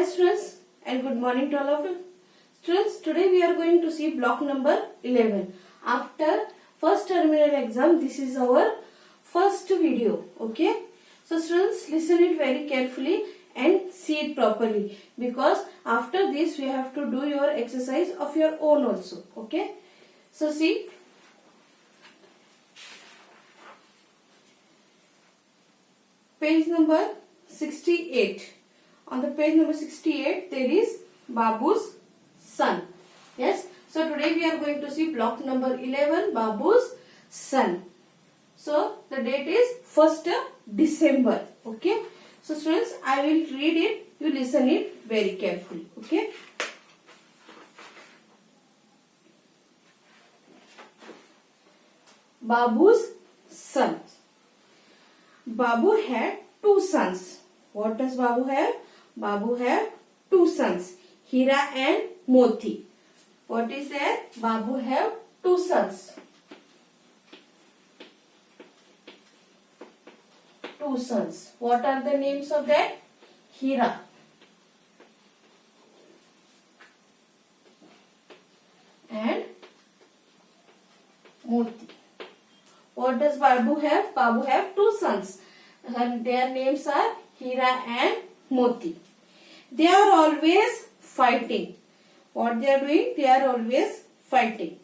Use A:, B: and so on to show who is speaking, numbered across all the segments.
A: students, and good morning to all of you. Students, today we are going to see block number 11. After first terminal exam, this is our first video. Okay. So students, listen it very carefully and see it properly, because after this we have to do your exercise of your own also. Okay. So see. Page number 68. On the page number 68, there is Babu's son. Yes. So today we are going to see block number 11, Babu's son. So the date is 1st December. Okay. So students, I will read it. You listen it very carefully. Okay. Babu's son. Babu had two sons. What does Babu have? Babu have two sons, Hira and Moti. What is that? Babu have two sons. Two sons. What are the names of that? Hira and Moti. What does Babu have? Babu have two sons. Their names are Hira and Moti. They are always fighting. What they are doing? They are always fighting.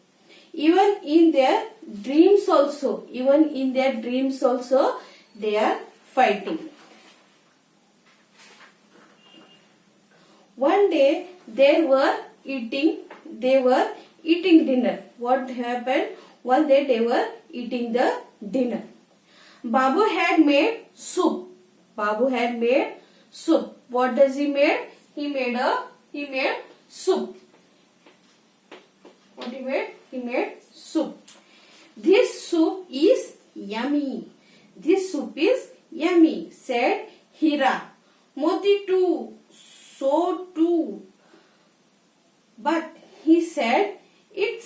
A: Even in their dreams also. They are fighting. One day they were eating dinner. What happened? One day they were eating the dinner. Babu had made soup. What does he made? He made soup. What he made? He made soup. This soup is yummy. Said Hira. Moti too. So too. But he said it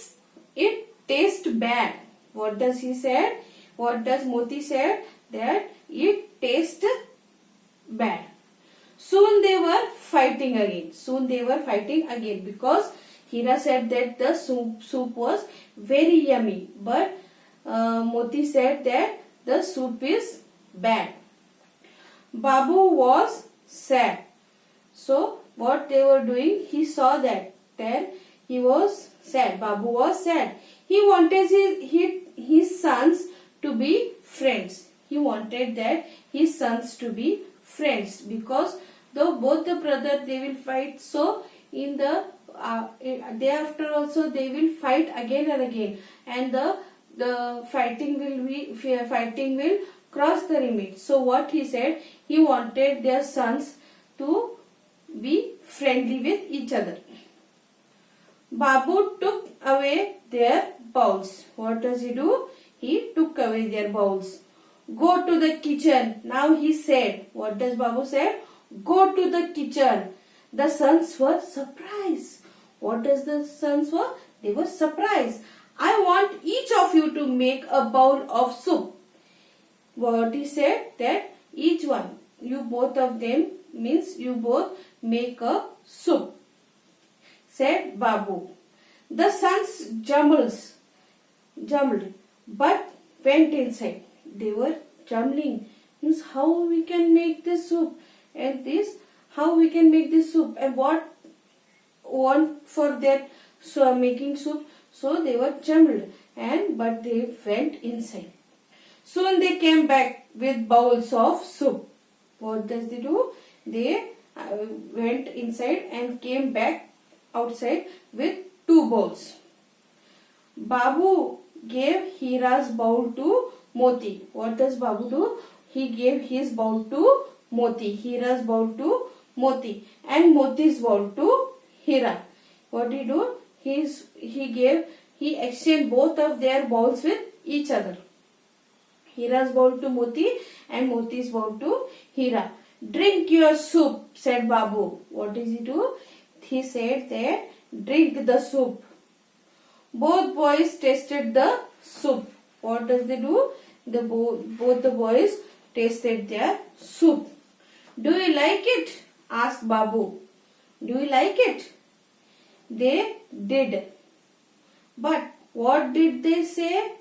A: tastes bad. What does he said? What does Moti said? That it tastes bad. Soon they were fighting again because Hira said that the soup was very yummy, but Moti said that the soup is bad. Babu was sad. So what they were doing, he saw that. Then he was sad. Babu was sad. He wanted his sons to be friends. He wanted that his sons to be friends, because though both the brothers they will fight, so in the day after also they will fight again and again, and the fighting will cross the limit. So what he said, he wanted their sons to be friendly with each other. Babu took away their bowls. What does he do? He took away their bowls. Go to the kitchen. Now he said. What does Babu say? Go to the kitchen. The sons were surprised. What does the sons were? They were surprised. I want each of you to make a bowl of soup. What he said? That each one, you both of them, means you both make a soup. Said Babu. The sons jumbled, but went inside. They were jumbling. Means how we can make this soup, and how we can make this soup, and what want for that making soup. So they were jumbled, but they went inside. Soon they came back with bowls of soup. What does they do? They went inside and came back outside with two bowls. Babu gave Hira's bowl to Moti. What does Babu do? He gave his bowl to Moti, Hira's bowl to Moti, and Moti's bowl to Hira. What did he do? He exchanged both of their bowls with each other. Hira's bowl to Moti and Moti's bowl to Hira. Drink your soup, said Babu. What does he do? He said that drink the soup. Both boys tasted the soup. What does they do? Both the boys tasted their soup. Do you like it? Asked Babu. Do you like it? They did. But what did they say?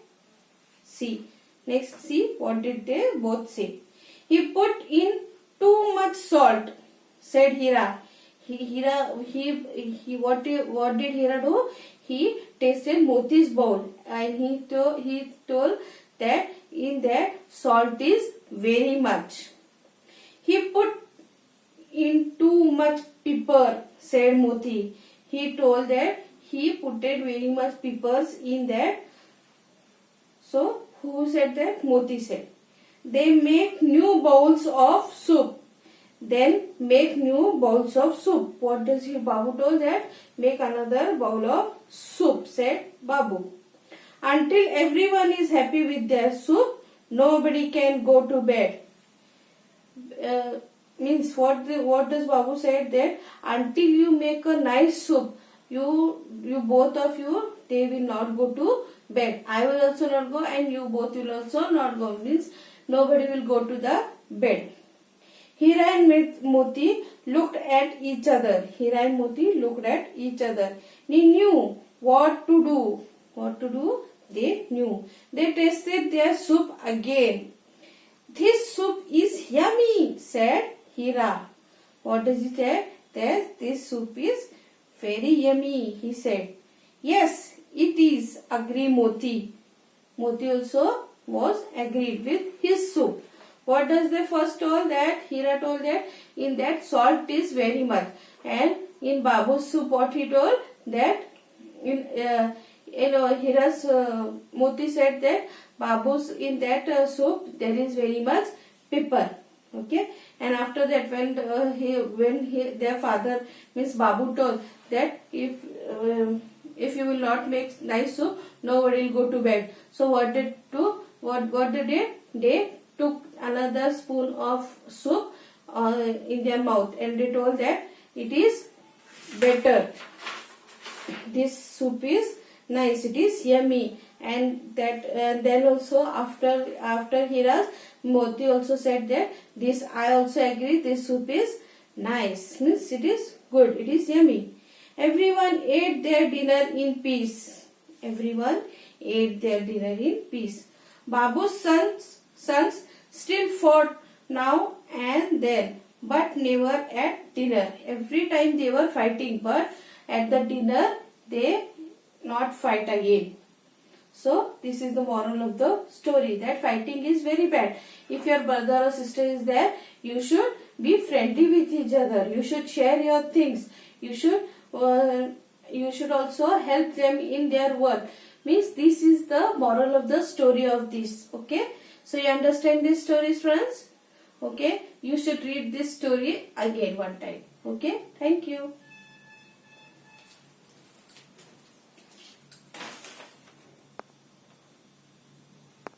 A: See. Next, see what did they both say. He put in too much salt, said Hira. What did Hira do? He tasted Moti's bowl and he told that in that salt is very much. He put in too much pepper, said Moti. He told that he put very much peppers in that. So who said that? Moti said. They make new bowls of soup. Then make new bowls of soup. What does Babu told that? Make another bowl of soup, said Babu. Until everyone is happy with their soup, nobody can go to bed. Means what does Babu said that until you make a nice soup, you both of you, they will not go to bed. I will also not go and you both will also not go. Means nobody will go to the bed. Hira and Moti looked at each other. Hira and Moti looked at each other. They knew what to do. What to do? They knew. They tasted their soup again. This soup is yummy, said Hira. What does he say? That this soup is very yummy, he said. Yes, it is, agreed Moti. Moti also was agreed with his soup. What does they first told that? Hira told that in that salt is very much. And in Babu's soup what he told? That in Hira's Moti said that Babu's in that soup there is very much pepper. Okay, and after that when their father means Babu told that if you will not make nice soup, nobody will go to bed. So what did do? What they did? They took another spoon of soup in their mouth and they told that it is better. This soup is nice. It is yummy. And that then also after Hira's, Moti also said that this I also agree. This soup is nice. Means it is good. It is yummy. Everyone ate their dinner in peace. Everyone ate their dinner in peace. Babu's sons still fought now and then, but never at dinner. Every time they were fighting, but at the dinner they not fight again. So this is the moral of the story, that fighting is very bad. If your brother or sister is there, you should be friendly with each other. You should share your things. You should also help them in their work. Means this is the moral of the story of this. Okay. So you understand these stories, friends? Okay. You should read this story again one time. Okay. Thank you.